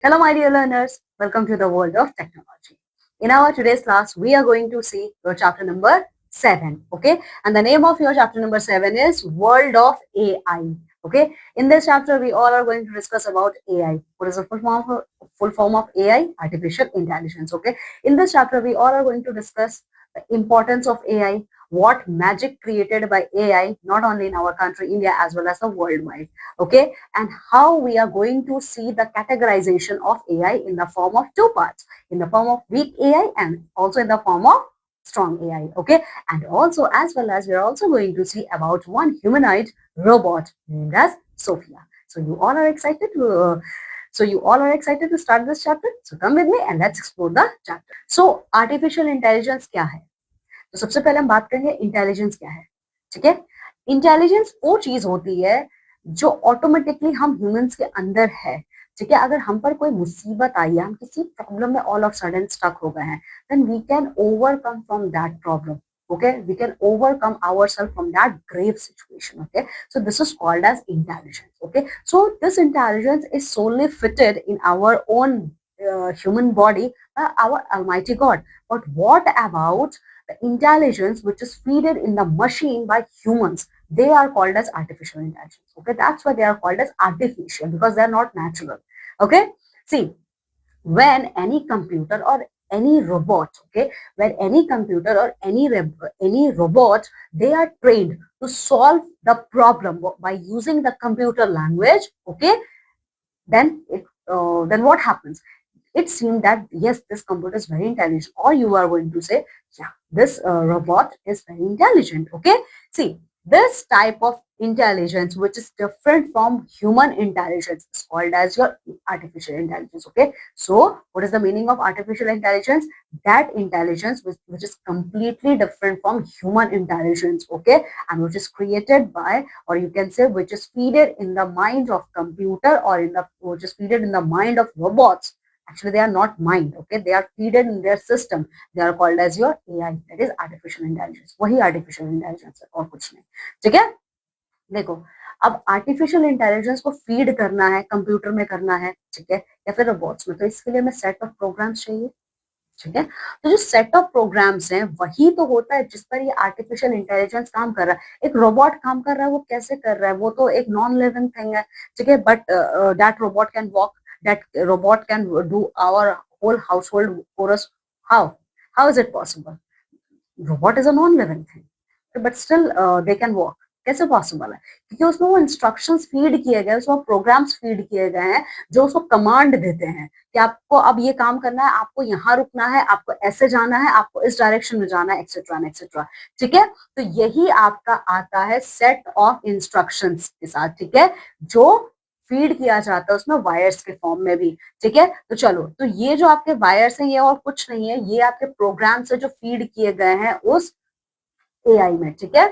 Hello, my dear learners. Welcome to the world of technology. In our today's class, we are going to see your chapter number 7. Okay, and the name of your chapter number 7 is World of AI. Okay, in this chapter, we all are going to discuss about AI. What is the full form of AI? Artificial intelligence. Okay, in this chapter, we all are going to discuss the importance of AI, what magic created by AI, not only in our country, India, as well as the worldwide. Okay, and how we are going to see the categorization of AI in the form of two parts, in the form of weak AI and also in the form of strong AI. Okay, and also as well as we are also going to see about one humanoid robot named as Sophia. So you all are excited to start this chapter. So come with me and let's explore the chapter. So artificial intelligence क्या है? तो सबसे पहले हम बात करेंगे intelligence क्या है. ठीक है, इंटेलिजेंस वो चीज होती है जो ऑटोमेटिकली हम ह्यूमंस के अंदर है. ठीक है, अगर हम पर कोई मुसीबत आई है, हम किसी प्रॉब्लम में ऑल ऑफ सडन स्टक हो गए हैं, then we can overcome from that problem. Okay, we can overcome ourselves from that grave situation. Okay, so this is called as intelligence. Okay, so this intelligence is solely fitted in our own human body by our almighty God. But what about the intelligence which is fed in the machine by humans? They are called as artificial intelligence. Okay, that's why they are called as artificial, because they are not natural. Okay, see, when any computer or any robot, okay, when any computer or any robot, they are trained to solve the problem by using the computer language. Okay, then what happens? It seems that yes, this computer is very intelligent, or you are going to say, yeah, this robot is very intelligent. Okay, see, this type of intelligence which is different from human intelligence is called as your artificial intelligence. Okay, so what is the meaning of artificial intelligence? That intelligence which is completely different from human intelligence. Okay, and which is created by, or you can say which is fed in the mind of computer, or in the which is fed in the mind of robots. Actually, they are not mind. Okay, they are fed in their system. They are called as your AI, that is artificial intelligence. वही artificial intelligence है और कुछ नहीं. ठीक है, देखो, अब artificial intelligence को फीड करना है, कंप्यूटर में करना है, ठीक है, या फिर रोबोट्स में, तो इसके लिए हमें सेट ऑफ प्रोग्राम्स चाहिए. ठीक है, तो जो सेट ऑफ प्रोग्राम्स हैं वही तो होता है जिस पर ये आर्टिफिशियल इंटेलिजेंस काम कर रहा है. एक रोबोट काम कर रहा है, वो कैसे कर रहा है? वो तो एक नॉन लिविंग थिंग है. ठीक है, but that robot can walk, that robot can do our whole household chores. How is it possible? Robot is a non-living thing, but still they can walk. कैसे पॉसिबल है? क्योंकि उसमें वो instructions feed किए गए, उसमें प्रोग्राम्स फीड किए गए हैं जो उसको कमांड देते हैं कि आपको अब ये काम करना है, आपको यहाँ रुकना है, आपको ऐसे जाना है, आपको इस डायरेक्शन में जाना है, एक्सेट्रा एक्सेट्रा. ठीक है, तो यही आपका आता है सेट ऑफ इंस्ट्रक्शंस के साथ. ठीक है, जो फीड किया जाता है उसमें वायर्स के फॉर्म में भी. ठीक है, तो चलो, तो ये जो आपके वायर्स हैं ये और कुछ नहीं है, ये आपके प्रोग्राम्स है जो फीड किए गए हैं उस एआई में. ठीक है,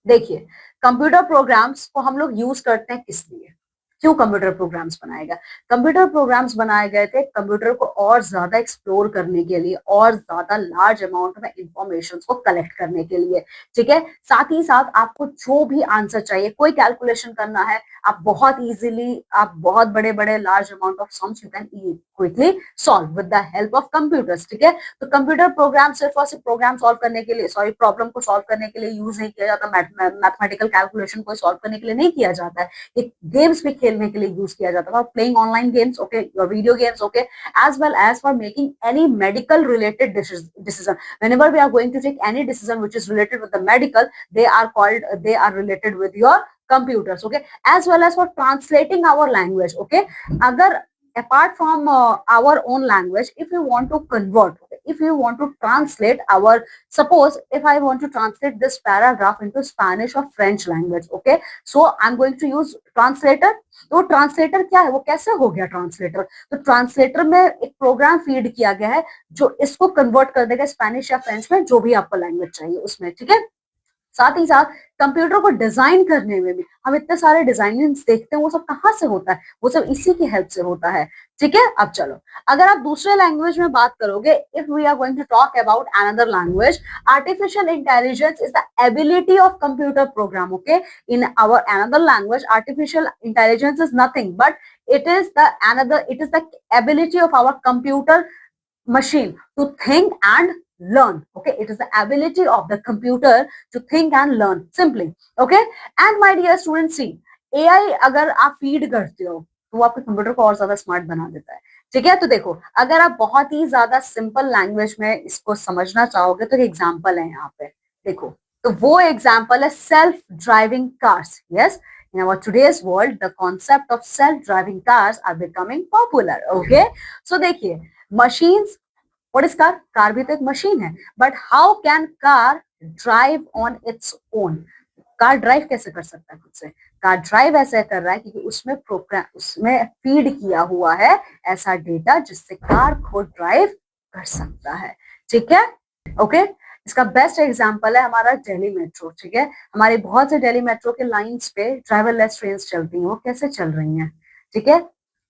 देखिए, कंप्यूटर प्रोग्राम्स को हम लोग यूज करते हैं किस लिए? क्यों कंप्यूटर प्रोग्राम्स बनाए गए? कंप्यूटर प्रोग्राम्स बनाए गए थे कंप्यूटर को और ज्यादा एक्सप्लोर करने के लिए, और ज्यादा लार्ज अमाउंट में इंफॉर्मेशन को कलेक्ट करने के लिए. ठीक है, साथ ही साथ आपको जो भी आंसर चाहिए, कोई कैलकुलेशन करना है, आप बहुत इजीली, आप बहुत बड़े बड़े large amount of sums you can quickly solve with the help of computers. ठीक है, तो कंप्यूटर प्रोग्राम सिर्फ और सिर्फ प्रोग्राम सॉल्व करने के लिए, सॉरी, प्रॉब्लम को सॉल्व करने के लिए यूज नहीं किया जाता, मैथमेटिकल कैलकुलेशन को सॉल्व करने के लिए नहीं किया जाता है. ये गेम्स भी खेलने के लिए यूज किया जाता था, playing online games, okay, your video games, okay, as well as for making any medical related decision. Whenever we are going to take any decision which is related with the medical, they are related with your computers. Okay, as well as for translating our language. Okay, agar apart from our own language, if you want to convert, okay, if you want to translate our, suppose if I want to translate this paragraph into Spanish or French language, okay, so I'm going to use translator. तो translator क्या है, वो कैसे हो गया translator? तो translator में एक प्रोग्राम फीड किया गया है जो इसको कन्वर्ट कर देगा स्पेनिश या फ्रेंच में, जो भी आपको लैंग्वेज चाहिए उसमें. ठीक है, साथ ही साथ कंप्यूटर को डिजाइन करने में भी हम इतने सारे डिजाइनिंग्स देखते हैं, वो सब कहाँ से होता है, वो सब इसी की हेल्प से होता है। ठीक है, अब चलो, अगर आप दूसरे लैंग्वेज में बात करोगे, if we are going to talk about another language, artificial intelligence is the ability of computer program. Okay, in our another language artificial intelligence is nothing but it is the ability of our computer machine to think and learn. Okay, it is the ability of the computer to think and learn simply. Okay, and my dear students, see, AI अगर आप feed करते हो तो वो आपके computer को और ज्यादा स्मार्ट बना देता है। ठीक है, तो देखो, अगर आप बहुत ही ज्यादा सिंपल लैंग्वेज में इसको समझना चाहोगे तो एक एग्जाम्पल है यहाँ पे, देखो, तो वो एग्जाम्पल है self driving cars. Yes, in our today's world the concept of self driving cars are becoming popular. Okay, so देखिए, machines, what is car? Car भी तो एक मशीन है, but how can car drive on its own? Car drive कैसे कर सकता है खुद से? कार ड्राइव ऐसे कर रहा है क्योंकि उसमें प्रोग्राम, उसमें फीड किया हुआ है ऐसा डेटा जिससे कार खुद ड्राइव कर सकता है। ठीक है, ओके, इसका बेस्ट एग्जांपल है हमारा दिल्ली मेट्रो। ठीक है, हमारी बहुत से दिल्ली मेट्रो के लाइंस पे ड्राइवरलेस ट्रेन चलती हैं, वो कैसे चल रही हैं? ठीक है,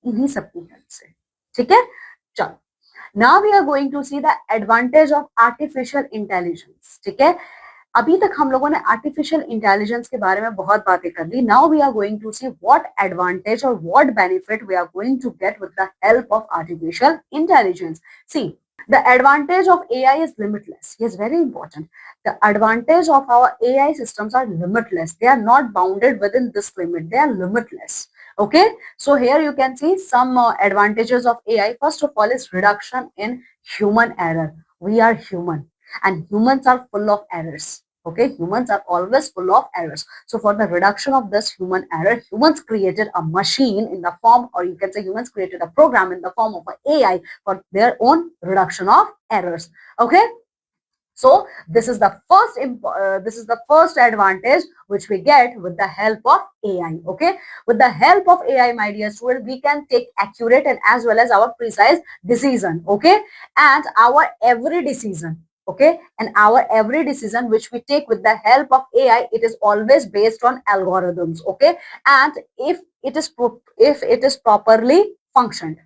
इन्हीं सबकी हेल्प से। ठीक है, चलो, now we are going to see the advantage of artificial intelligence. ठीक है, अभी तक हम लोगों ने आर्टिफिशियल इंटेलिजेंस के बारे में बहुत बातें कर ली। Now we are going to see what advantage और what benefit we are going to get with the help of artificial intelligence. See, the advantage of AI is limitless. Yes, very important. The advantage of our AI systems are limitless. They are not bounded within this limit. They are limitless. Okay, so here you can see some advantages of AI. First of all is reduction in human error. We are human and humans are full of errors. Okay, humans are always full of errors. So for the reduction of this human error, humans created a machine in the form, or you can say humans created a program in the form of an AI for their own reduction of errors. Okay, so this is the first advantage which we get with the help of AI. Okay, with the help of AI, my dear student, we can take accurate and as well as our precise decision. Okay, and our every decision, okay, and our every decision which we take with the help of AI, it is always based on algorithms. Okay, and if it is properly functioned,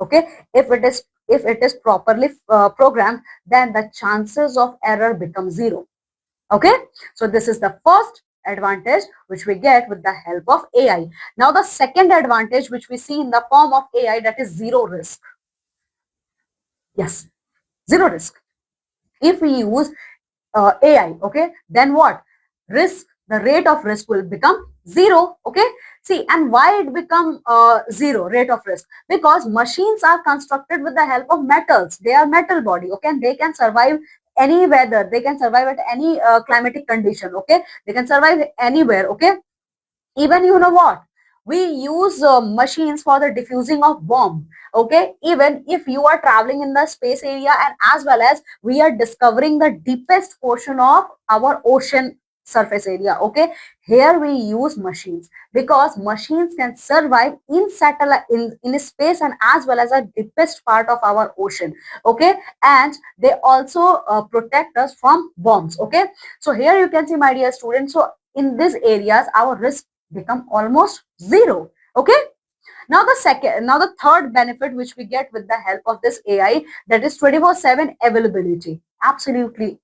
okay, if it is properly programmed, then the chances of error become zero. Okay, so this is the first advantage which we get with the help of AI. Now the second advantage which we see in the form of AI, that is zero risk. Yes, zero risk. If we use AI, okay, then what? Risk, the rate of risk will become zero. Okay, see, and why it become zero rate of risk? Because machines are constructed with the help of metals. They are metal body, okay, and they can survive any weather. They can survive at any climatic condition. Okay, they can survive anywhere. Okay, even you know what, we use machines for the diffusing of bomb. Okay, even if you are traveling in the space area and as well as we are discovering the deepest portion of our ocean surface area. Okay, here we use machines because machines can survive in satellite in space and as well as the deepest part of our ocean. Okay, and they also protect us from bombs. Okay, so here you can see, my dear students, so in these areas our risk become almost zero. Okay, now the third benefit which we get with the help of this AI, that is 24/7 availability. Absolutely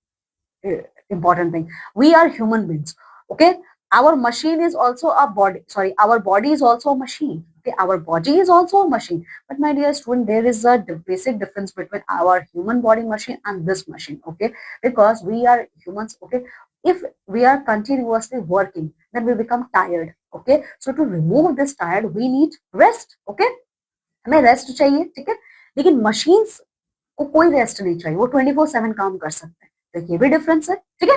important thing. We are human beings. Okay, our machine is also a body, sorry, our body is also a machine. Okay, our body is also a machine, but my dear student, there is a basic difference between our human body machine and this machine. Okay, because we are humans. Okay, if we are continuously working, then we become tired. Okay, so to remove this tired, we need rest. Okay, हमें rest चाहिए, ठीक है, लेकिन machines को कोई rest नहीं चाहिए, वो 24/7 काम कर सकते हैं। तो ये भी डिफरेंस है। ठीक है,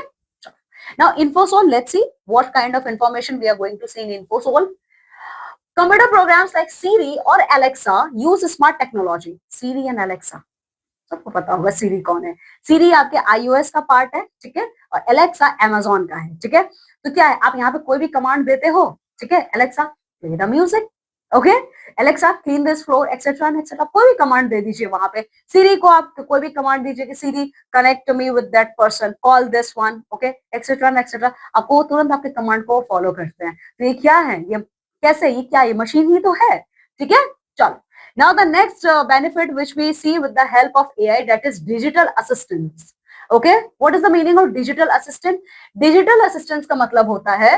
now infosol, let's see what kind of information we are going to see in infosol. Computer programs like Siri और Alexa use smart technology. Siri and Alexa, सबको पता होगा सीरी कौन है। सीरी आपके iOS का पार्ट है, ठीक है, और एलेक्सा अमेजोन का है। ठीक है, तो क्या है, आप यहाँ पे कोई भी कमांड देते हो, ठीक है, Alexa play the music, okay, Alexa clean this floor etcetera and etcetera, कोई भी कमांड दे दीजिए वहां पे। सीरी को आप कोई भी कमांड दीजिए कि Siri connect me with that person, call this one, okay etcetera and etcetera, आपको तुरंत आपके कमांड को फॉलो करते हैं। तो ये क्या है, ये कैसे, ये क्या, ये मशीन ही तो है, ठीक है। चलो, now the next benefit which we see with the help of AI, that is digital assistants. Okay, what is the meaning of digital assistant? Digital assistants का मतलब होता है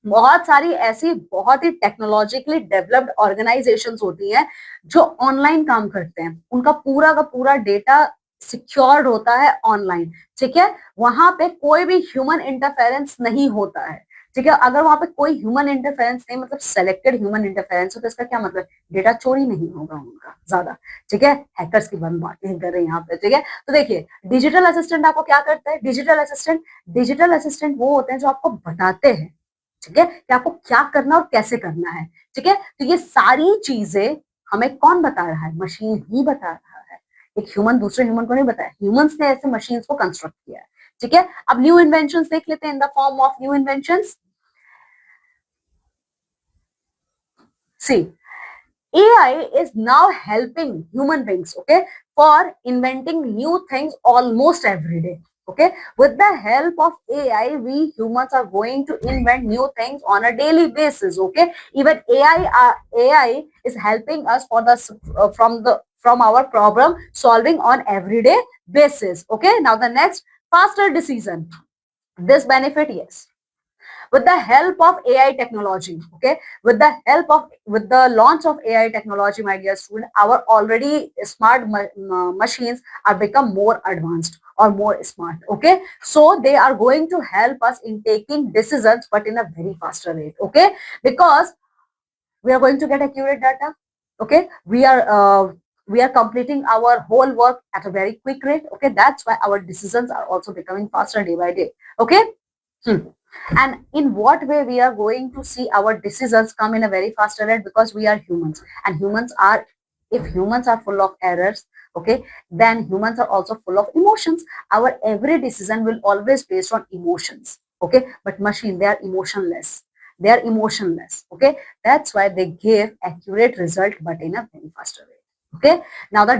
बहुत सारी ऐसी बहुत ही टेक्नोलॉजिकली डेवलप्ड ऑर्गेनाइजेशंस होती हैं जो ऑनलाइन काम करते हैं, उनका पूरा का पूरा डेटा सिक्योर्ड होता है ऑनलाइन, ठीक है। वहां पे कोई भी ह्यूमन इंटरफेरेंस नहीं होता है, ठीक है। अगर वहां पे कोई ह्यूमन इंटरफेरेंस नहीं, मतलब सेलेक्टेड ह्यूमन इंटरफेरेंस हो, तो इसका क्या मतलब, डेटा चोरी नहीं होगा उनका ज्यादा, ठीक है। हैकर्स की बात नहीं कर रहे हैं यहाँ पे, ठीक है। तो देखिए, डिजिटल असिस्टेंट आपको क्या करता है, डिजिटल असिस्टेंट वो होते हैं जो आपको बताते हैं, ठीक है, कि आपको क्या करना और कैसे करना है, ठीक है। तो ये सारी चीजें हमें कौन बता रहा है, मशीन ही बता रहा है, एक ह्यूमन दूसरे ह्यूमन को नहीं बताया, ह्यूमंस ने ऐसे मशीन्स को कंस्ट्रक्ट किया है, ठीक है। अब न्यू इन्वेंशंस देख लेते हैं, in the form of new inventions. See, AI is now helping human beings, okay, for inventing new things almost every day. Okay, with the help of AI, we humans are going to invent new things on a daily basis. Okay, even AI is helping us for the from our problem solving on everyday basis. Okay, now the next, faster decision. This benefit, yes, with the help of AI technology, okay, with the launch of AI technology, my dear student, our already smart machines are become more advanced or more smart, okay. So they are going to help us in taking decisions, but in a very faster rate, okay, because we are going to get accurate data, okay. We are completing our whole work at a very quick rate, okay. That's why our decisions are also becoming faster day by day, okay. And in what way we are going to see our decisions come in a very faster rate, because we are humans, and humans are, if humans are full of errors, okay, then humans are also full of emotions. Our every decision will always based on emotions, okay, but machine, they are emotionless, okay. That's why they give accurate result, but in a very faster way, okay. Now the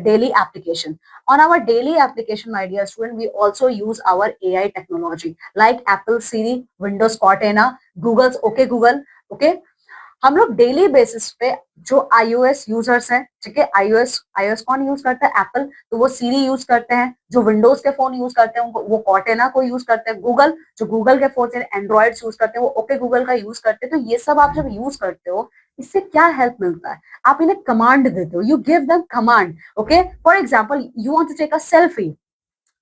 daily application, on our daily application, my dear student, we also use our AI technology like Apple Siri, Windows Cortana, Google's OK Google, okay. हम लोग daily basis पे जो iOS users हैं, ठीक है, iOS कौन use करता है, एप्पल, तो वो सीरी यूज करते हैं। जो विंडोज के फोन यूज करते हैं वो कॉर्टेना को यूज करते हैं। गूगल, जो गूगल के फोन से एंड्रॉइड यूज करते हैं वो ओके गूगल का यूज करते हैं। तो ये सब आप जब यूज करते हो, इससे क्या हेल्प मिलता है, आप इन्हें कमांड देते हो, you give them command, okay. For example, you want to take a selfie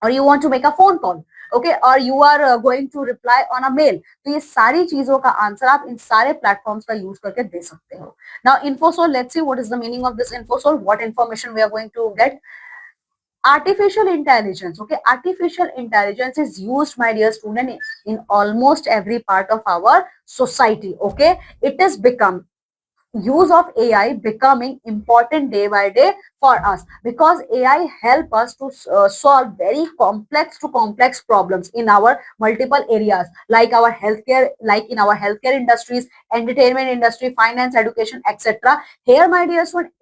और you want to make a phone call, okay, और you are going to reply on a mail, तो ये सारी चीजों का आंसर आप इन सारे प्लेटफॉर्म्स का यूज करके दे सकते हो। Now infosol, let's see what is the meaning of this infosol, what information we are going to get. Artificial intelligence, okay, artificial intelligence is used, my dear student, in almost every part of our society, okay. It is become, use of AI becoming important day by day for us, because AI help us to solve very complex to complex problems in our multiple areas, like our healthcare, like in our healthcare industries, entertainment industry, finance, education, etc. Here, my dear student,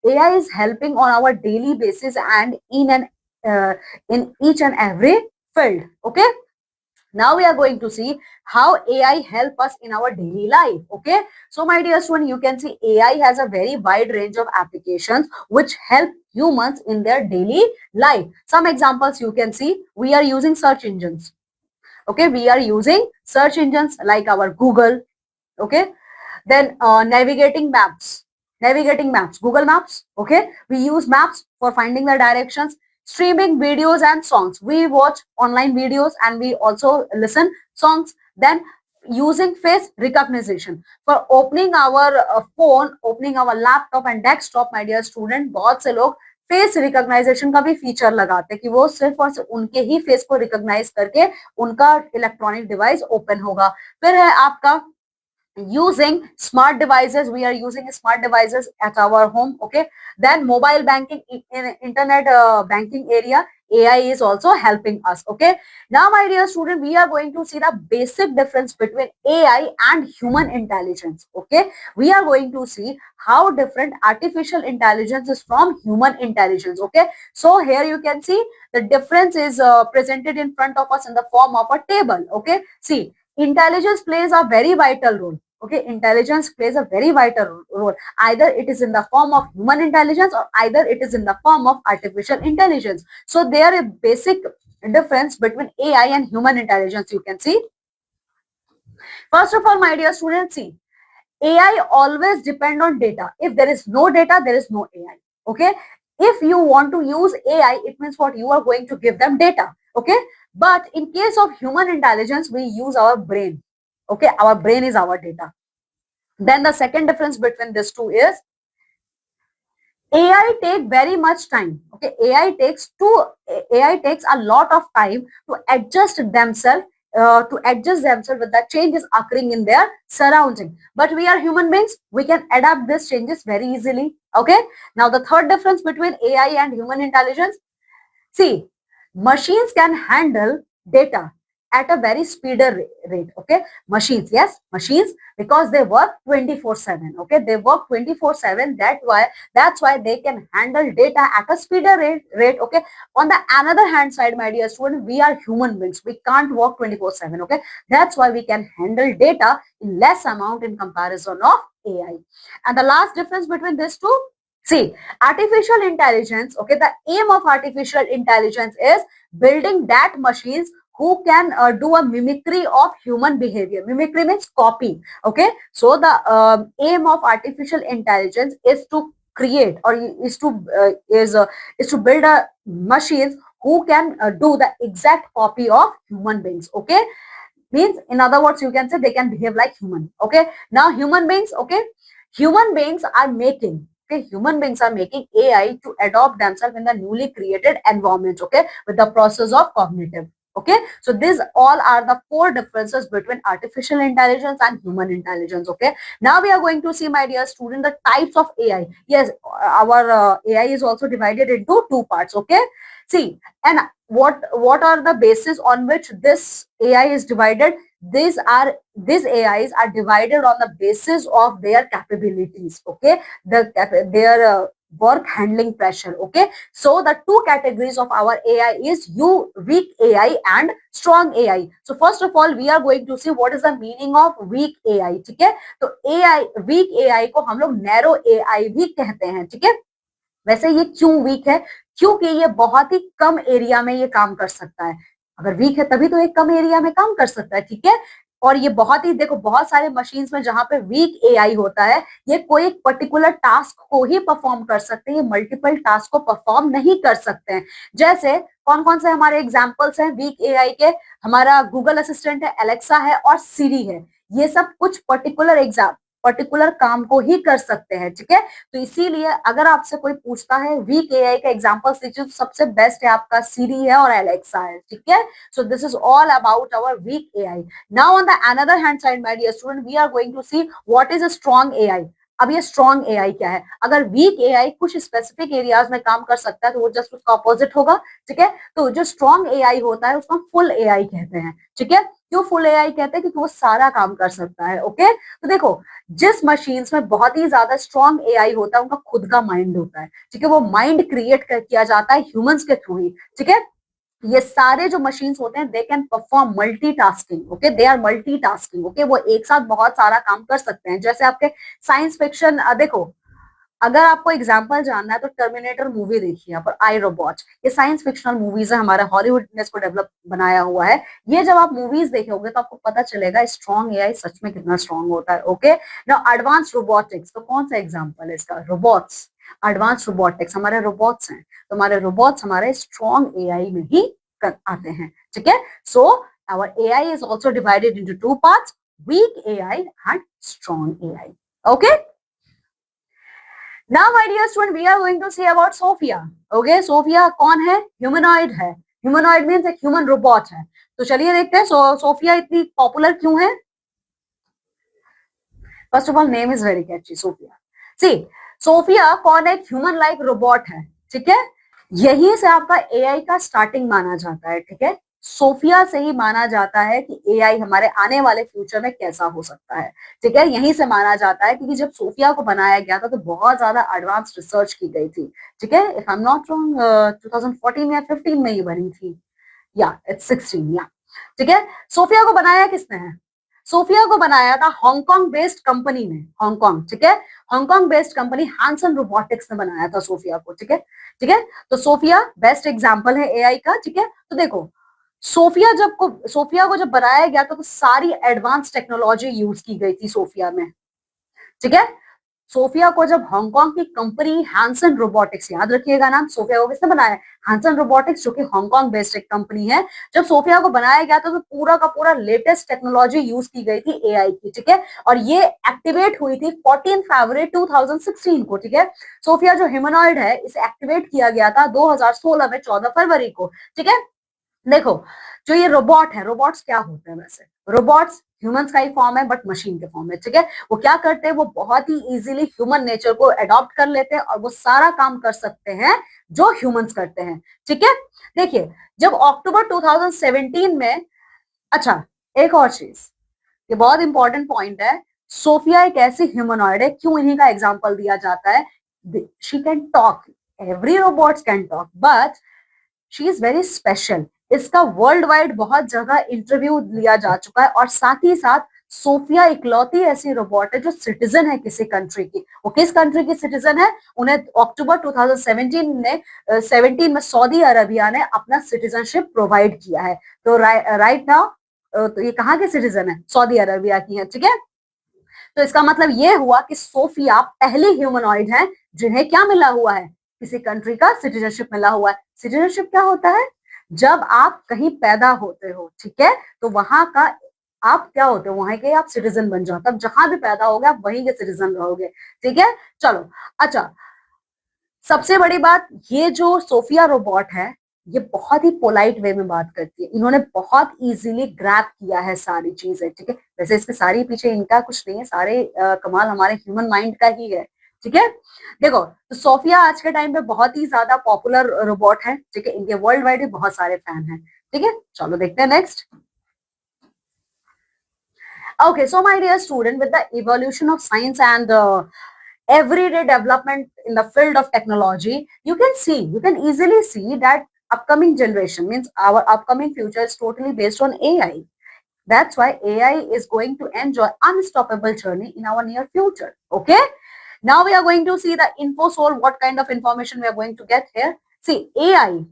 AI is helping on our daily basis and uh, in each and every field, okay. Now we are going to see how AI help us in our daily life, okay. So my dear student, you can see AI has a very wide range of applications which help humans in their daily life. Some examples you can see, we are using search engines, okay, we are using search engines like our Google, okay. Then navigating maps, Google Maps, okay. We use maps for finding the directions. Streaming videos and songs, we watch online videos and we also listen songs. Then using face recognition for opening our phone, opening our laptop and desktop, my dear student, बहुत से लोग face recognition का भी feature लगाते हैं कि वो सिर्फ और सिर्फ उनके ही फेस को रिकॉग्नाइज करके उनका इलेक्ट्रॉनिक डिवाइस ओपन होगा। फिर है आपका using smart devices. We are using smart devices at our home. Okay, then mobile banking, in internet banking area, AI is also helping us. Okay, now my dear student, we are going to see the basic difference between AI and human intelligence. Okay, we are going to see how different artificial intelligence is from human intelligence. Okay, so here you can see the difference is presented in front of us in the form of a table. Okay, see, intelligence plays a very vital role. Okay, intelligence plays a very vital role. Either it is in the form of human intelligence or either it is in the form of artificial intelligence. So there is basic difference between AI and human intelligence, you can see. First of all, my dear students, see, AI always depend on data. If there is no data, there is no AI. Okay. If you want to use AI, it means what, you are going to give them data. Okay. But in case of human intelligence, we use our brain. Okay. Our brain is our data. Then the second difference between these two is AI take very much time. Okay, AI takes a lot of time to adjust themselves, with the changes occurring in their surrounding. But we are human beings, we can adapt these changes very easily. Okay. Now the third difference between AI and human intelligence. See, machines can handle data at a very speeder rate. Okay, machines, yes, machines, because they work 24/7. Okay, they work 24/7. That's why they can handle data at a speeder rate. Okay, on the another hand side, my dear student, we are human beings. We can't work 24/7. Okay, that's why we can handle data in less amount in comparison of AI. And the last difference between these two. See, artificial intelligence, okay, the aim of artificial intelligence is building that machines who can do a mimicry of human behavior. Mimicry means copy, okay. So the aim of artificial intelligence is to create or is to build a machines who can do the exact copy of human beings. Okay, means in other words, you can say they can behave like human. Okay, now human beings, okay, human beings are making, okay, human beings are making AI to adopt themselves in the newly created environment. Okay, with the process of cognitive. Okay, so these all are the four differences between artificial intelligence and human intelligence. Okay, now we are going to see, my dear student, the types of AI. Yes, our AI is also divided into two parts. Okay, see, and what are the basis on which this AI is divided? These AIs are divided on the basis of their capabilities. Okay, their work handling pressure. Okay, so the two categories of our AI is weak AI and strong AI. So first of all, we are going to see what is the meaning of weak AI. ठीक है, तो AI, weak AI को हम लोग narrow AI भी कहते हैं. ठीक है, वैसे ये क्यों वीक है? क्योंकि ये बहुत ही कम एरिया में ये काम कर सकता है. अगर वीक है तभी तो एक कम एरिया में काम कर सकता है. ठीक है, और ये बहुत ही, देखो, बहुत सारे मशीन्स में जहां पे वीक एआई होता है, ये कोई एक पर्टिकुलर टास्क को ही परफॉर्म कर सकते हैं, ये मल्टीपल टास्क को परफॉर्म नहीं कर सकते हैं. जैसे कौन कौन से हमारे एग्जाम्पल्स हैं वीक एआई के? हमारा गूगल असिस्टेंट है, एलेक्सा है और सीरी है. ये सब कुछ पर्टिकुलर काम को ही कर सकते हैं. ठीक है, तो इसीलिए अगर आपसे कोई पूछता है वीक एआई का एग्जांपल दीजिए, तो सबसे बेस्ट है आपका सीरी है और एलेक्सा है. ठीक है, so this is all about our weak AI. Now on the another hand side, my dear student, we are going to see what is a strong AI. अब ये स्ट्रॉन्ग एआई क्या है? अगर वीक एआई कुछ specific areas में काम कर सकता है तो वो जस्ट उसका ऑपोजिट होगा. ठीक है, तो जो स्ट्रॉन्ग एआई होता है उसको हम फुल एआई कहते हैं. ठीक है, क्यों फुल एआई कहते हैं? क्योंकि वो सारा काम कर सकता है. ओके, तो देखो, जिस मशीन्स में बहुत ही ज्यादा स्ट्रॉन्ग एआई होता है उनका खुद का माइंड होता है. ठीक है, वो माइंड क्रिएट किया जाता है ह्यूमंस के थ्रू ही. ठीक है, ये सारे जो मशीन्स होते हैं they can perform multitasking. Okay, they are multitasking. Okay, वो एक साथ बहुत सारा काम कर सकते हैं. जैसे आपके साइंस फिक्शन, देखो, अगर आपको एग्जाम्पल जानना है तो टर्मिनेटर मूवी देखिए यहाँ पर, आई रोबोट. ये साइंस फिक्शनल मूवीज है, हमारा हॉलीवुड ने इसको डेवलप बनाया हुआ है. ये जब आप मूवीज देखोगे तो आपको पता चलेगा स्ट्रॉन्ग एआई सच में कितना स्ट्रॉन्ग होता है. ओके, नाउ एडवांस रोबोटिक्स, तो कौन सा एग्जाम्पल है इसका? रोबोट्स. एडवांस रोबोटिक्स हमारे रोबोट्स हैं, तो हमारे रोबोट्स हमारे स्ट्रॉन्ग एआई में ही आते हैं. ठीक है, so our AI is also divided into two parts, weak AI and strong AI. Okay, now my dear student, we are going to see about Sophia. Okay, Sophia कौन है? Humanoid है. Humanoid means एक human robot है. तो चलिए देखते हैं Sophia इतनी पॉपुलर क्यों है. First of all name is very catchy, Sophia. See, Sophia कौन है? ह्यूमन लाइक रोबोट है, ठीक है। यही से आपका एआई का स्टार्टिंग माना जाता है, ठीक है। सोफिया से ही माना जाता है कि एआई हमारे आने वाले फ्यूचर में कैसा हो सकता है, ठीक है। यहीं से माना जाता है क्योंकि जब सोफिया को बनाया गया था तो बहुत ज्यादा एडवांस रिसर्च की गई थी, ठीक है। If I am not wrong 2014 या 15 में ही बनी थी, या इट्स 16, या ठीक है। सोफिया को बनाया किसने है? सोफिया को बनाया था हांगकांग बेस्ड कंपनी ने, हांगकांग, ठीक है। हांगकांग बेस्ड कंपनी हानसन रोबोटिक्स ने बनाया था सोफिया को, ठीक है, ठीक है। तो सोफिया बेस्ट एग्जांपल है एआई का, ठीक है। तो देखो, सोफिया को जब बनाया गया था तो सारी एडवांस टेक्नोलॉजी यूज की गई थी सोफिया में, ठीक है। सोफिया को जब हांगकांग की कंपनी हैंसन रोबोटिक्स, याद रखिएगा नाम, सोफिया को किसने बनाया? हैंसन रोबोटिक्स, जो कि हांगकांग बेस्ड एक कंपनी है। जब सोफिया को बनाया गया था तो पूरा का पूरा लेटेस्ट टेक्नोलॉजी यूज की गई थी एआई की, ठीक है। और ये एक्टिवेट हुई थी 14 फरवरी 2016 को, ठीक है। सोफिया जो ह्यूमनॉइड है, इसे एक्टिवेट किया गया था 2016 में 14 फरवरी को, ठीक है। देखो, जो ये रोबोट है, रोबोट्स क्या होते हैं वैसे? रोबोट्स ह्यूमंस का ही फॉर्म है बट मशीन के फॉर्म में, ठीक है। वो क्या करते हैं? वो बहुत ही इजीली ह्यूमन नेचर को अडॉप्ट कर लेते हैं और वो सारा काम कर सकते हैं जो ह्यूमंस करते हैं, ठीक है। देखिए, जब अक्टूबर 2017 में, अच्छा, एक और चीज, ये बहुत इंपॉर्टेंट पॉइंट है। सोफिया एक ऐसी ह्यूमनॉइड है, क्यों इन्हीं का एग्जाम्पल दिया जाता है? She can talk, every robots can talk, but she is very special. इसका वर्ल्ड वाइड बहुत जगह इंटरव्यू लिया जा चुका है और साथ ही साथ सोफिया इकलौती ऐसी रोबोट है जो सिटीजन है किसी कंट्री की। वो किस कंट्री की सिटीजन है? उन्हें अक्टूबर 2017 में सऊदी अरबिया ने अपना सिटीजनशिप प्रोवाइड किया है। तो राइट नाउ तो ये कहाँ के सिटीजन है? सऊदी अरबिया की है, ठीक है। तो इसका मतलब ये हुआ कि सोफिया पहली ह्यूमनॉइड है जिन्हें क्या मिला हुआ है? किसी कंट्री का सिटीजनशिप मिला हुआ है। सिटीजनशिप क्या होता है? जब आप कहीं पैदा होते हो, ठीक है, तो वहां का आप क्या होते हो? वहां के आप सिटीजन बन जाओ, तब जहां भी पैदा होगे आप वहीं के सिटीजन रहोगे, ठीक है। चलो, अच्छा, सबसे बड़ी बात, ये जो सोफिया रोबोट है, ये बहुत ही पोलाइट वे में बात करती है। इन्होंने बहुत इजीली ग्रैप किया है सारी चीजें, ठीक है। वैसे इसके सारी पीछे इनका कुछ नहीं है, सारे कमाल हमारे ह्यूमन माइंड का ही है, ठीक है। देखो, तो सोफिया आज के टाइम पे बहुत ही ज्यादा पॉपुलर रोबोट है, ठीक है। इनके वर्ल्ड वाइड भी बहुत सारे फैन हैं, ठीक है। चलो देखते हैं next. Okay, so my dear student, with the evolution of science and everyday development in the field of technology, you can easily see that upcoming generation means our upcoming future is totally based on AI. That's why AI is going to enjoy unstoppable journey in our near future. Okay. Now we are going to see the InfoSol, what kind of information we are going to get here. See, AI,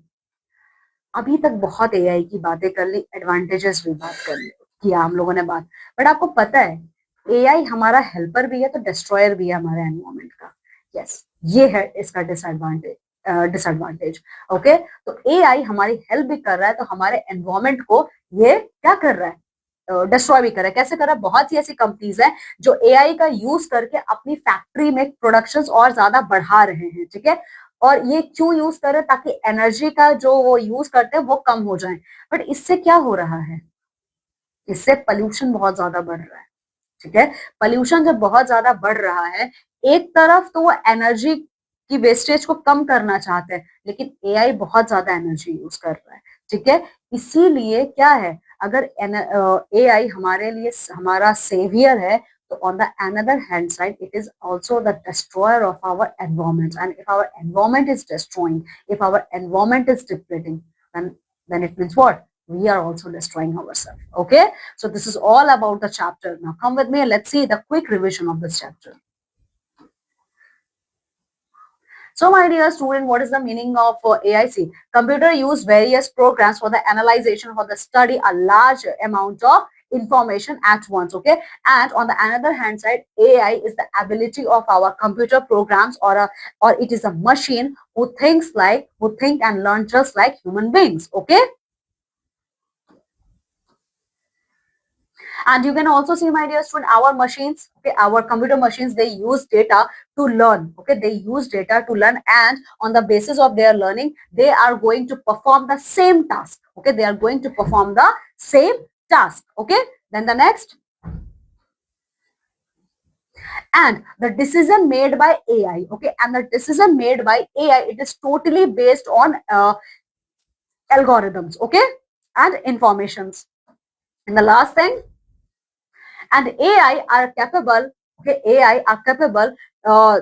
अभी तक बहुत AI की बातें कर ली, advantages भी बात कर ली, किया हम लोगों ने बात, बट आपको पता है एआई हमारा हेल्पर भी है तो डिस्ट्रॉयर भी है हमारे एनवायरमेंट का। यस, ये है इसका डिसएडवांटेज। ओके, तो एआई हमारी हेल्प भी कर रहा है तो हमारे एनवायरमेंट को ये क्या कर रहा है? डिस्ट्रॉय भी कर रहा है। कैसे कर रहा है? बहुत सी ऐसी कंपनीज हैं जो एआई का यूज करके अपनी फैक्ट्री में प्रोडक्शन और ज्यादा बढ़ा रहे हैं, ठीक है। और ये क्यों यूज कर रहे हैं? ताकि एनर्जी का जो वो यूज करते हैं वो कम हो जाए। बट इससे क्या हो रहा है? इससे पोल्यूशन बहुत ज्यादा बढ़ रहा है, ठीक है। पोल्यूशन जब बहुत ज्यादा बढ़ रहा है, एक तरफ तो वो एनर्जी की वेस्टेज को कम करना चाहते हैं, लेकिन एआई बहुत ज्यादा एनर्जी यूज कर रहा है, ठीक है। इसीलिए क्या है, अगर एआई हमारे लिए हमारा सेवियर है, तो on the another hand side it is also the destroyer of our environment, and if our environment is destroying, if our environment is depleting, then it means what? We are also destroying ourselves. Okay, so this is all about the chapter. Now come with me and let's see the quick revision of this chapter. So my dear student, what is the meaning of AIC? Computer use various programs for the analyzation, for the study a large amount of information at once. Okay, and on the another hand side, AI is the ability of our computer programs, or it is a machine who think and learn just like human beings. Okay. And you can also see, my dear student, our machines, okay, our computer machines, they use data to learn. Okay, they use data to learn, and on the basis of their learning, they are going to perform the same task. Okay, they are going to perform the same task. Okay, then the next. and the decision made by AI, okay, and the decision made by AI, it is totally based on algorithms, okay, and informations. And the last thing, and AI are capable, okay, uh,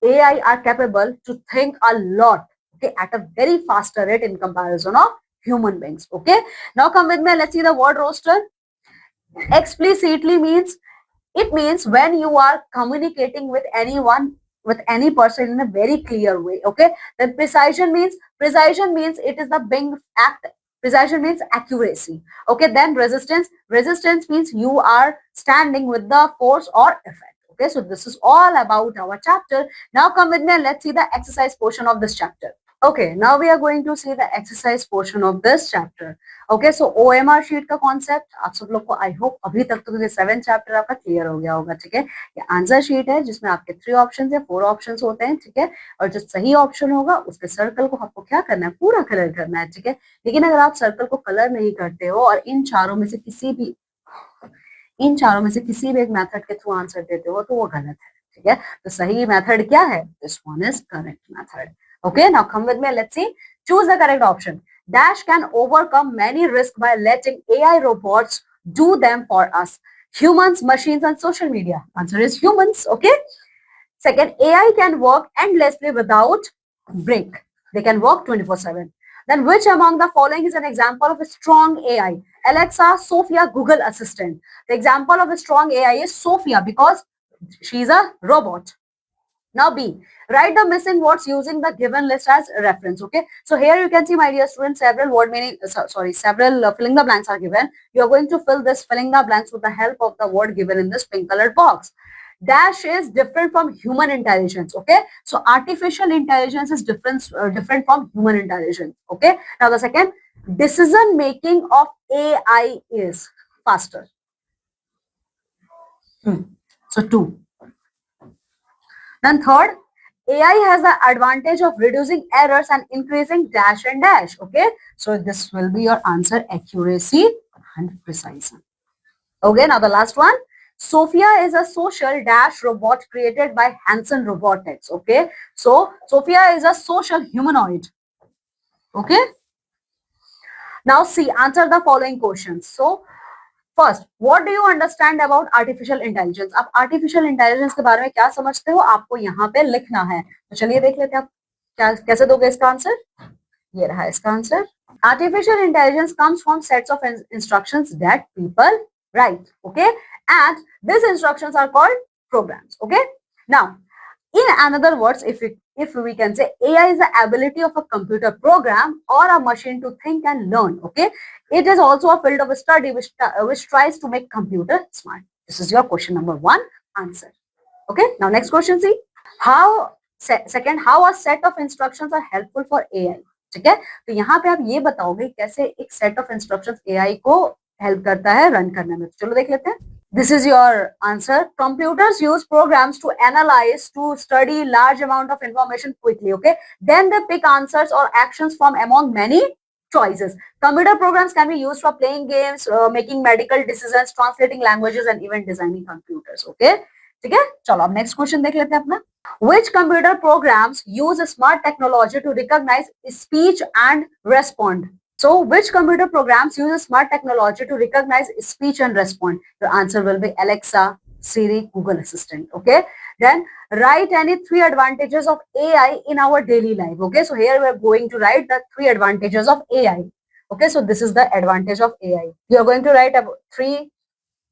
AI are capable to think a lot, okay, at a very faster rate in comparison of human beings, okay. Now come with me, let's see the word roster. Explicitly means, it means when you are communicating with anyone, with any person in a very clear way, okay. Then precision means it is the being act. Precision means accuracy, okay. Then resistance means you are standing with the force or effect, okay. So this is all about our chapter. Now come with me and let's see the exercise portion of this chapter. Okay, now we are going to see the exercise portion of this chapter. Okay so OMR sheet का concept आप सब लोग को I hope अभी तक तो ये 7 chapter आपका क्लियर हो गया होगा, ठीक है। ये आंसर शीट है जिसमें आपके 3 ऑप्शंस है, 4 ऑप्शंस होते हैं, ठीक है। और जो सही ऑप्शन होगा उसके सर्कल को आपको क्या करना है, पूरा कलर करना है, ठीक है। लेकिन अगर आप सर्कल को कलर नहीं करते हो और इन चारों में से किसी भी एक मेथड के थ्रू आंसर देते हो तो वो गलत है, ठीक है। तो सही मेथड क्या है, this one is correct method, okay. Now come with me, let's see, choose the correct option. Dash can overcome many risks by letting AI robots do them for us. Humans, machines, and social media. Answer is humans, okay. Second, AI can work endlessly without break. They can work 24/7. Then which among the following is an example of a strong AI? Alexa, Sophia, Google Assistant. The example of a strong AI is Sophia because she is a robot. Now B, write the missing words using the given list as reference, okay. So here you can see, my dear students, several word meaning, several filling the blanks are given. You are going to fill this filling the blanks with the help of the word given in this pink colored box. Dash is different from human intelligence, okay. So artificial intelligence is different from human intelligence, okay. Now the second, decision making of AI is faster. So 2. Then third, AI has the advantage of reducing errors and increasing dash and dash, okay. So this will be your answer, accuracy and precision. Okay, now the last one, Sophia is a social dash robot created by Hanson Robotics, okay. So Sophia is a social humanoid, okay. Now see, answer the following questions. So first, what do you understand about artificial intelligence? आप artificial intelligence के बारे में क्या समझते हो, आपको यहाँ पे लिखना है। तो चलिए देख लेते हैं आप क्या कैसे दोगे इसका आंसर। ये रहा इसका answer, artificial intelligence comes from sets of instructions that people write, okay, and this instructions are called programs, okay. Now in another words, if we can say, AI is the ability of a computer program or a machine to think and learn, okay. It is also a field of study which tries to make computer smart. This is your question number 1 answer, okay. Now next question, see how second, how a set of instructions are helpful for AI, ठीक है। तो यहाँ पे आप ये बताओगे कैसे एक सेट ऑफ इंस्ट्रक्शंस AI को हेल्प करता है रन करने में। चलो देख लेते हैं। This is your answer. Computers use programs to analyze, to study large amount of information quickly, okay. Then they pick answers or actions from among many choices. Computer programs can be used for playing games, making medical decisions, translating languages, and even designing computers, okay. ठीक है, चलो अब next question देख लेते हैं अपना। Which computer programs use smart technology to recognize speech and respond? So, which computer programs use smart technology to recognize speech and respond? Your answer will be Alexa, Siri, Google Assistant. Okay. Then write any 3 advantages of AI in our daily life. Okay. So here we are going to write the 3 advantages of AI. Okay. So this is the advantage of AI. You are going to write about 3.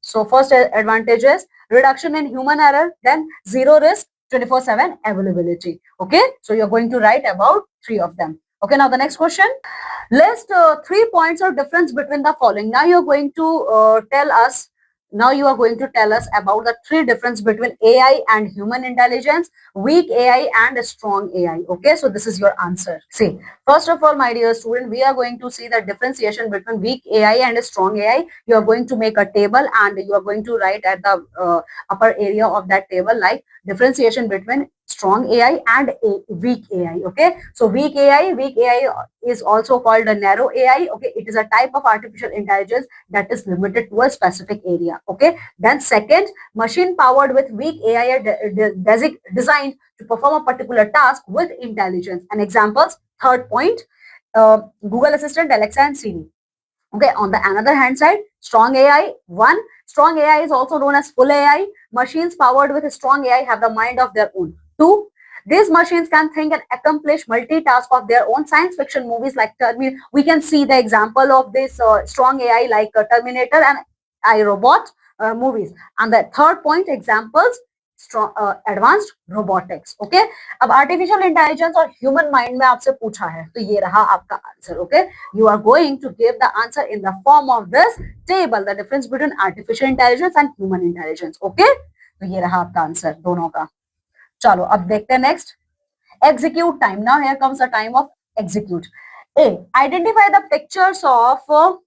So first advantage is reduction in human error. Then zero risk, 24/7 availability. Okay. So you are going to write about 3 of them. Okay. Now the next question. List 3 points of difference between the following. Now you are going to tell us. Now you are going to tell us about the 3 difference between AI and human intelligence, weak AI and strong AI. Okay, so this is your answer. See, first of all, my dear student, we are going to see the differentiation between weak AI and strong AI. You are going to make a table and you are going to write at the upper area of that table like differentiation between strong AI and weak AI. Okay, so weak AI is also called a narrow AI. Okay, it is a type of artificial intelligence that is limited to a specific area. Okay, then second, machine powered with weak AI are designed to perform a particular task with intelligence. And examples, third point, Google Assistant, Alexa, and Siri. Okay, on the another hand side, strong AI. One, strong AI is also known as full AI. Machines powered with a strong AI have the mind of their own. Two, these machines can think and accomplish multitask of their own. Science fiction movies like Terminator, we can see the example of this strong AI like Terminator and iRobot movies. And the third point, examples, strong advanced robotics. Okay, अब artificial intelligence और human mind में आपसे पूछा है, तो ये रहा आपका answer. Okay, you are going to give the answer in the form of this table, the difference between artificial intelligence and human intelligence. Okay, तो ये रहा आपका आंसर दोनों का. चलो अब देखते हैं next, execute time. Now here comes the time of execute. A, identify the pictures of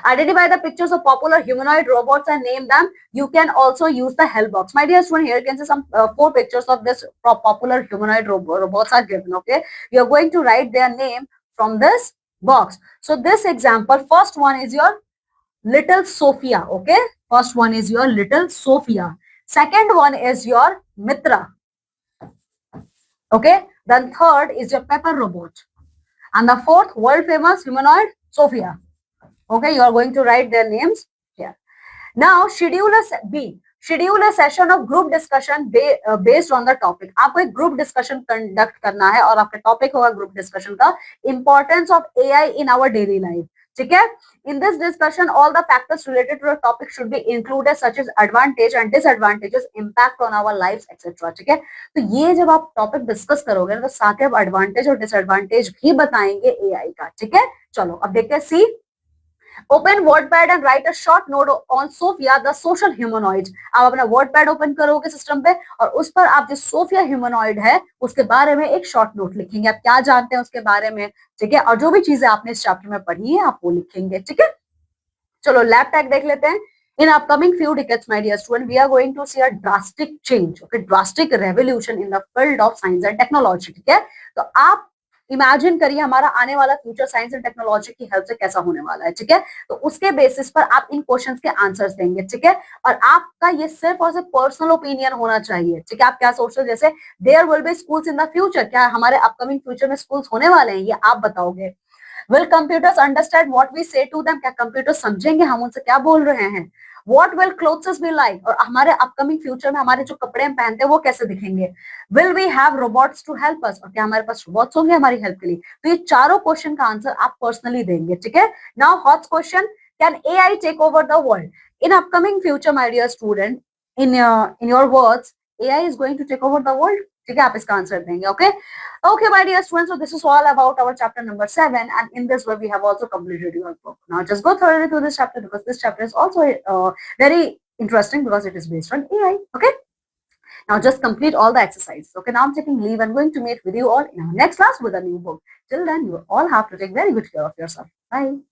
identify the pictures of popular humanoid robots and name them. You can also use the help box. My dear student, here you can see some 4 pictures of this popular humanoid robots are given. Okay, you are going to write their name from this box. So this example, first one is your little Sophia. Okay, first one is your little Sophia. Second one is your Mitra. Okay, then third is your Pepper robot, and the fourth world famous humanoid Sophia. Okay, you are going to write their names here. Now schedule a session of group discussion based on the topic. आपको एक group discussion conduct करना है और आपका topic होगा group discussion का importance of AI in our daily life. ठीक है, in this discussion all the factors related to the topic should be included such as advantage and disadvantages, impact on our lives etc. ठीक है, तो ये जब आप topic discuss करोगे ना तो साथ ही आप एडवांटेज और डिसएडवांटेज भी बताएंगे एआई का. ठीक है, चलो अब देखते हैं see. Open WordPad and write a short note on Sophia the social humanoid. आप अपना वर्डपैड ओपन करोगे सिस्टम पे और उस पर आप जो सोफिया ह्यूमनॉइड है उसके बारे में एक शॉर्ट नोट लिखेंगे. आप क्या जानते हैं उसके बारे में. ठीक है, और जो भी चीजें आपने इस चैप्टर में पढ़ी है आप वो लिखेंगे. ठीक है, चलो लैब टैग देख लेते हैं. In upcoming few decades, my dear student, we are going to see a drastic change, okay, drastic revolution in the field of science and technology. ठीक है, तो आप इमेजिन करिए हमारा आने वाला फ्यूचर साइंस एंड टेक्नोलॉजी की हेल्प से कैसा होने वाला है. ठीक है, तो उसके बेसिस पर आप इन क्वेश्चंस के आंसर्स देंगे. ठीक है, और आपका ये सिर्फ और सिर्फ पर्सनल ओपिनियन होना चाहिए. ठीक है, आप क्या सोचते हो, जैसे there will be schools in the future, क्या हमारे अपकमिंग फ्यूचर में स्कूल्स होने वाले हैं, ये आप बताओगे. Will computers understand what we say to them, क्या कंप्यूटर समझेंगे हम उनसे क्या बोल रहे हैं. What will clothes be like, और हमारे अपकमिंग फ्यूचर में हमारे जो कपड़े हम पहनते हैं वो कैसे दिखेंगे. Will we have robots to help us, और क्या हमारे पास रोबोट्स होंगे हमारी हेल्प के लिए. तो ये चारों क्वेश्चन का आंसर आप पर्सनली देंगे. ठीक है, now hot question, can AI take over the world in upcoming future. My dear student, in your words, AI is going to take over the world. ठीक है, आप इसका आंसर देंगे. Okay okay my dear students, so this is all about our chapter number 7, and in this way we have also completed your book. Now just go thoroughly through this chapter because this chapter is also very interesting because it is based on AI. Okay, now just complete all the exercises. Okay, now I'm taking leave and going to meet with you all in our next class with a new book. Till then, you all have to take very good care of yourself. Bye.